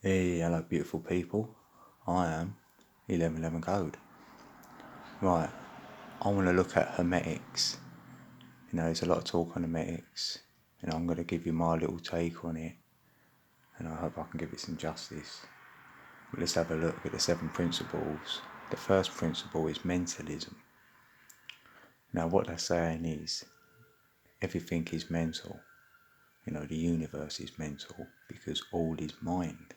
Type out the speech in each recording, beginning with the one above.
Hey, hello beautiful people. I am 1111 Code. Right, I want to look at Hermetics. There's a lot of talk on Hermetics, and I'm going to give you my little take on it, and I hope I can give it some justice. But let's have a look at the 7 principles. The first principle is mentalism. Now, what they're saying is everything is mental. The universe is mental because all is mind.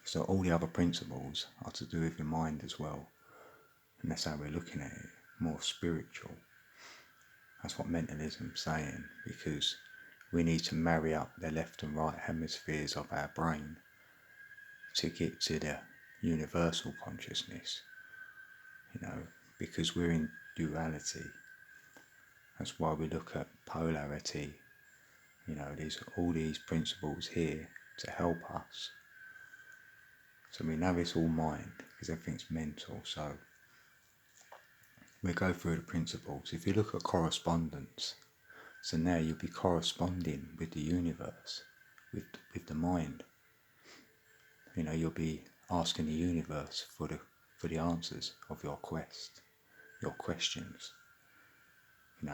So all the other principles are to do with your mind as well. And that's how we're looking at it, more spiritual. That's what mentalism's saying, because we need to marry up the left and right hemispheres of our brain to get to the universal consciousness, because we're in duality. That's why we look at polarity. There's all these principles here to help us. So we know it's all mind, because everything's mental. So we go through the principles. If you look at correspondence, so now you'll be corresponding with the universe, with the mind. You'll be asking the universe for the answers of your quest, your questions.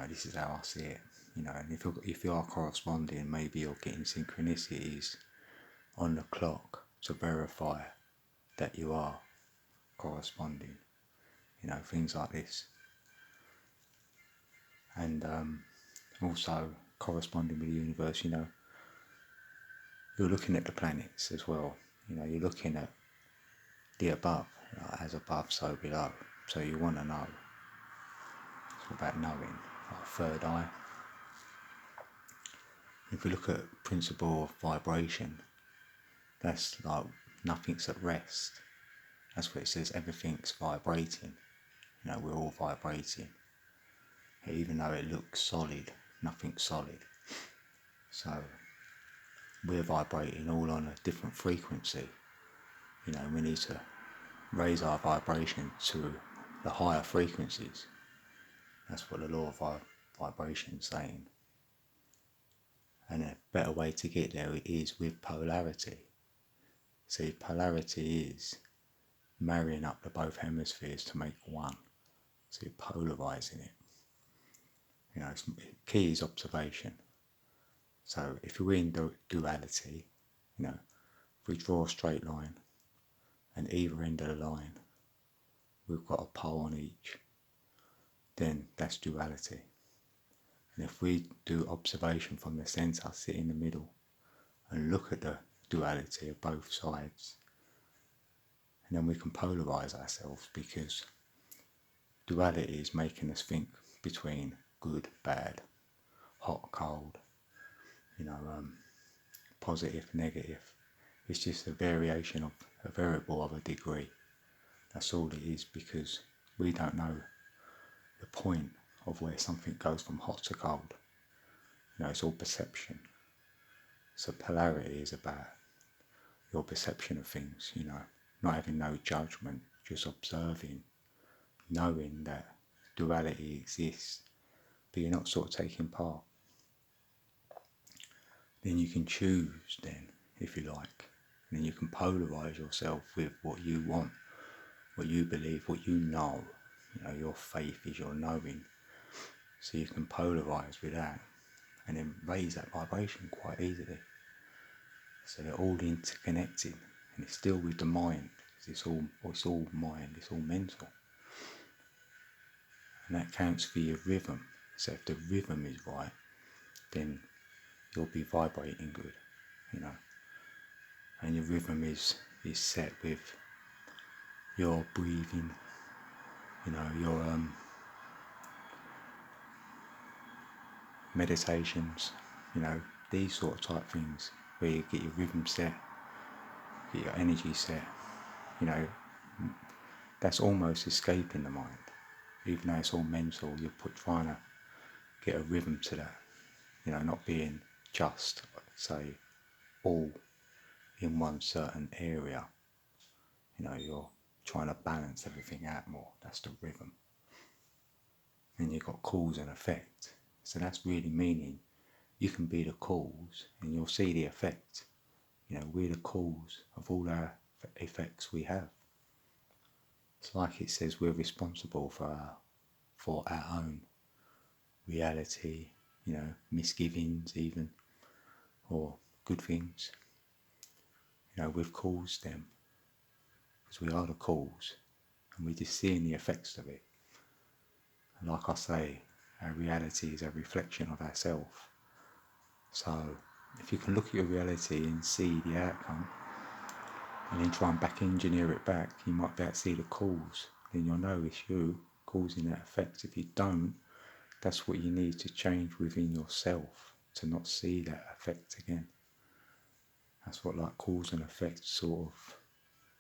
This is how I see it. And if you are corresponding, maybe you're getting synchronicities on the clock to verify that you are corresponding. Things like this. And also corresponding with the universe, you're looking at the planets as well. You're looking at the above, as above, so below. So you want to know. It's all about knowing, like third eye. If we look at principle of vibration, that's like nothing's at rest. That's what it says, everything's vibrating. We're all vibrating. Even though it looks solid, nothing's solid. So we're vibrating all on a different frequency. We need to raise our vibration to the higher frequencies. That's what the law of vibration is saying. And a better way to get there is with polarity. See, polarity is marrying up the both hemispheres to make one. So you're polarizing it. Key is observation. So if we're in duality, if we draw a straight line, and either end of the line, we've got a pole on each, then that's duality. And if we do observation from the centre, sit in the middle, and look at the duality of both sides, and then we can polarize ourselves, because duality is making us think between good, bad, hot, cold, positive, negative. It's just a variation of a variable of a degree. That's all it is, because we don't know the point of where something goes from hot to cold. It's all perception. So polarity is about your perception of things, not having no judgment, just observing, knowing that duality exists, but you're not sort of taking part. Then you can choose then, if you like, and then you can polarize yourself with what you want, what you believe, what you know. Your faith is your knowing. So you can polarize with that and then raise that vibration quite easily. So they're all interconnected, and it's still with the mind. It's all mind, it's all mental. And that counts for your rhythm. So if the rhythm is right, then you'll be vibrating good, And your rhythm is set with your breathing, your meditations, these sort of type things, where you get your rhythm set, get your energy set, that's almost escaping the mind. Even though it's all mental, you're trying to get a rhythm to that, not being just, say, all in one certain area. You're trying to balance everything out more. That's the rhythm. And you've got cause and effect. So that's really meaning you can be the cause and you'll see the effect. we're the cause of all our effects we have. It's like it says we're responsible for our own reality, misgivings even, or good things. We've caused them because we are the cause, and we're just seeing the effects of it. And like I say, our reality is a reflection of ourselves. So if you can look at your reality and see the outcome, and then try and back engineer it back, you might be able to see the cause. Then you'll know it's you causing that effect. If you don't, that's what you need to change within yourself to not see that effect again. That's what like cause and effect sort of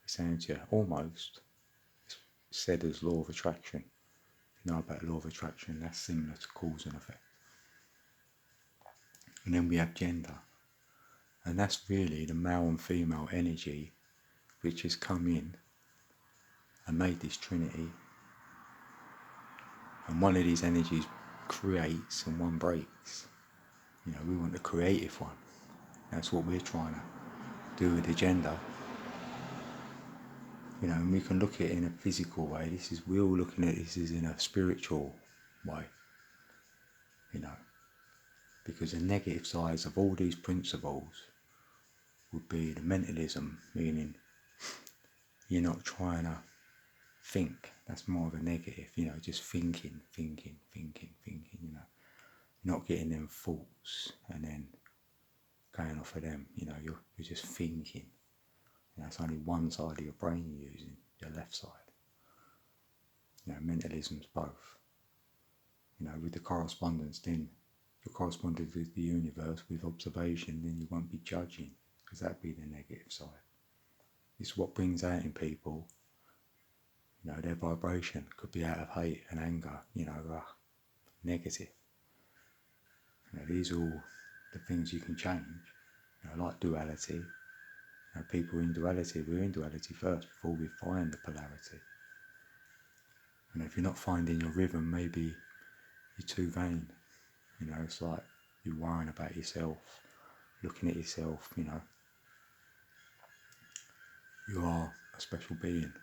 is saying to you. Almost it's said as law of attraction. If you know about law of attraction, that's similar to cause and effect. And then we have gender. And that's really the male and female energy which has come in and made this trinity. And one of these energies creates and one breaks. We want the creative one. That's what we're trying to do with the gender. And we can look at it in a physical way. We're all looking at this as in a spiritual way. Because the negative sides of all these principles would be the mentalism, meaning you're not trying to think. That's more of a negative, just thinking, you're not getting them thoughts and then going off of them, you're just thinking. It's only one side of your brain you're using, your left side. Mentalism's both. With the correspondence, then you're corresponding with the universe with observation, then you won't be judging, because that'd be the negative side. It's what brings out in people, their vibration could be out of hate and anger, negative. These are all the things you can change, like duality. People in duality, we're in duality first before we find the polarity. If you're not finding your rhythm, maybe you're too vain. It's like you're worrying about yourself, looking at yourself, You are a special being.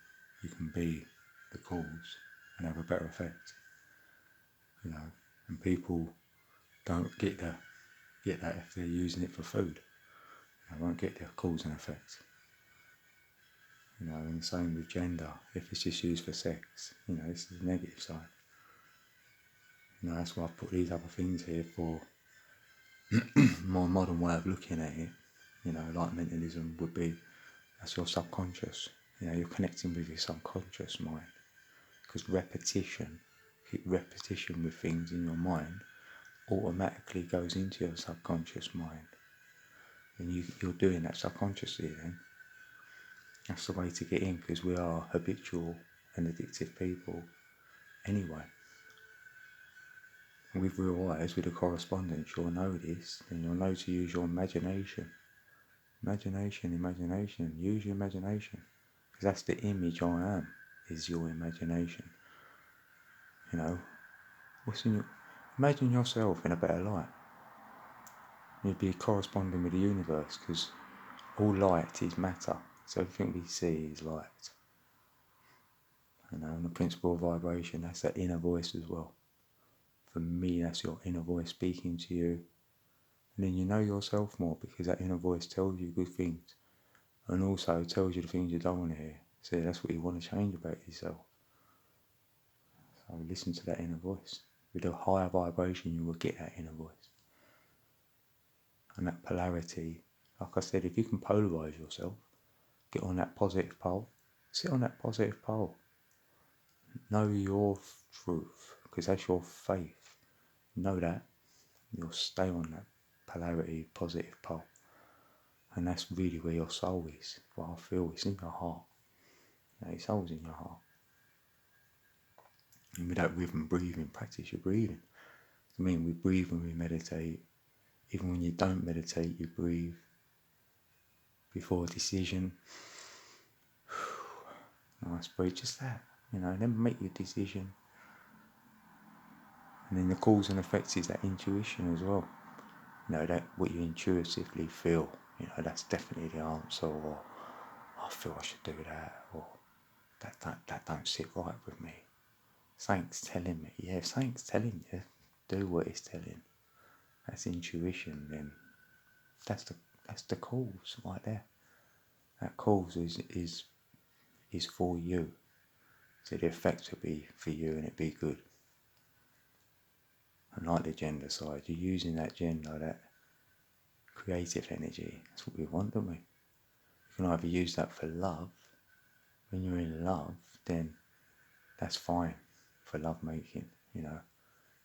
You can be the cause and have a better effect. And people don't get that if they're using it for food. They won't get the cause and effect. And the same with gender. If it's just used for sex, this is the negative side. That's why I've put these other things here for more modern way of looking at it. Like mentalism would be, that's your subconscious. You're connecting with your subconscious mind. Because keep repetition with things in your mind, automatically goes into your subconscious mind. And you're doing that subconsciously then. That's the way to get in, because we are habitual and addictive people anyway. And with real eyes, with a correspondence, you'll know this, then you'll know to use your imagination. Imagination, use your imagination. Because that's the image I am, is your imagination. Imagine yourself in a better light. You'd be corresponding with the universe, because all light is matter. So everything we see is light. And the principle of vibration, that's that inner voice as well. For me, that's your inner voice speaking to you. And then you know yourself more, because that inner voice tells you good things. And also tells you the things you don't want to hear. So that's what you want to change about yourself. So listen to that inner voice. With a higher vibration, you will get that inner voice. And that polarity, like I said, if you can polarize yourself, get on that positive pole, sit on that positive pole. Know your truth, because that's your faith. Know that, you'll stay on that polarity, positive pole. And that's really where your soul is. What I feel, it's in your heart. Your soul's in your heart. And with that rhythm breathing, practice your breathing. We breathe when we meditate. Even when you don't meditate, you breathe before a decision. Nice breathe, just that. Then make your decision. And then the cause and effects is that intuition as well. That what you intuitively feel. That's definitely the answer, or I feel I should do that, or that don't sit right with me. Something's telling me, if something's telling you, do what it's telling. That's intuition, then that's the cause right there. That cause is for you. So the effects will be for you and it be good. And like the gender side, you're using that gender, that creative energy. That's what we want, don't we? You can either use that for love. When you're in love, then that's fine for love making,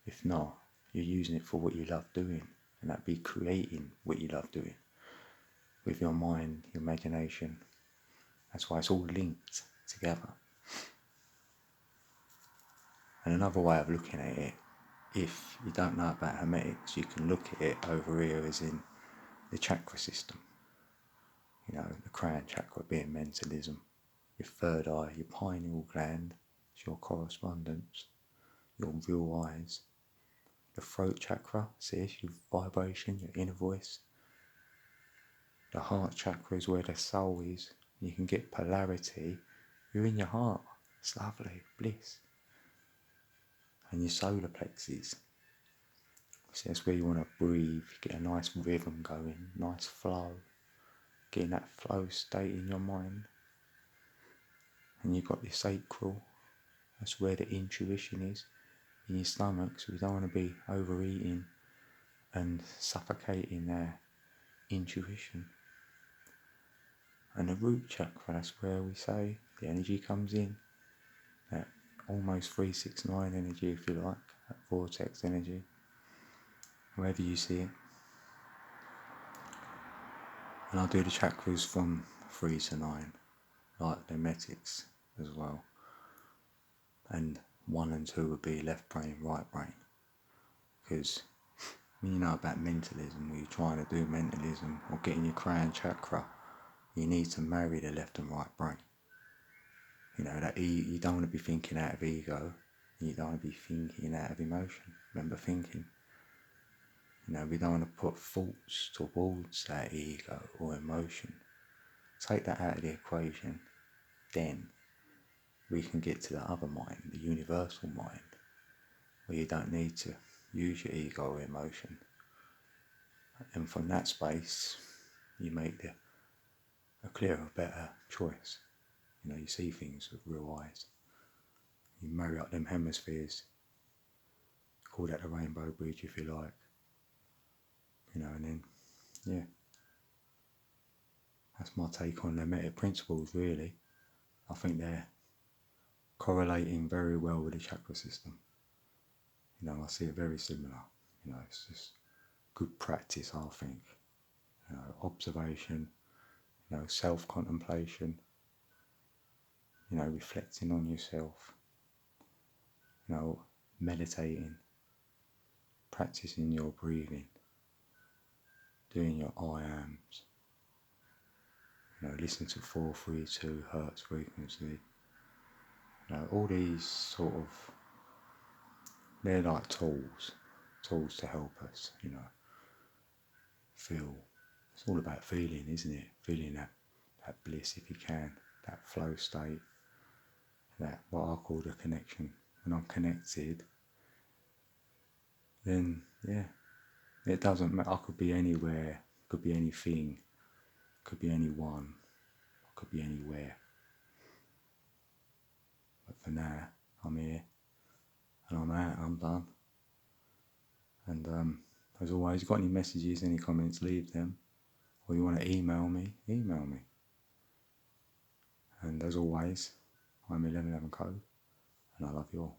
If not, you're using it for what you love doing, and that'd be creating what you love doing with your mind, your imagination. That's why it's all linked together. And another way of looking at it, if you don't know about Hermetics, you can look at it over here as in the chakra system. The crown chakra being mentalism, your third eye, your pineal gland, is your correspondence, your real eyes. The throat chakra, see, your vibration, your inner voice. The heart chakra is where the soul is. You can get polarity. You're in your heart. It's lovely, bliss. And your solar plexus. So that's where you want to breathe, get a nice rhythm going, nice flow. Getting that flow state in your mind. And you've got your sacral. That's where the intuition is. In your stomach, so we don't want to be overeating and suffocating their intuition. And the root chakra, that's where we say the energy comes in, that almost 369 energy, if you like, that vortex energy, wherever you see it. And I'll do the chakras from 3 to 9, like the Hermetics as well. And 1 and 2 would be left brain, right brain. Because when you know about mentalism, when you're trying to do mentalism or getting your crown chakra, you need to marry the left and right brain. That you don't want to be thinking out of ego, you don't want to be thinking out of emotion. Remember thinking. We don't want to put thoughts towards that ego or emotion. Take that out of the equation, then we can get to the other mind, the universal mind, where you don't need to use your ego or emotion. And from that space, you make a clearer, better choice. You see things with real eyes. You marry up them hemispheres. Call that the rainbow bridge if you like. And then, yeah. That's my take on the Hermetic Principles, really. I think they're correlating very well with the chakra system. I see it very similar. It's just good practice, I think. Observation, self-contemplation, reflecting on yourself, meditating, practicing your breathing, doing your I ams, listen to 432 hertz frequency. All these sort of, they're like tools to help us, feel. It's all about feeling, isn't it? Feeling that bliss if you can, that flow state, that what I call the connection. When I'm connected, then yeah, it doesn't matter. I could be anywhere, could be anything, could be anyone, could be anywhere. But for now, I'm here, and I'm out, I'm done. And as always, got any messages, any comments, leave them. Or you want to email me, email me. And as always, I'm 1111 Code, and I love you all.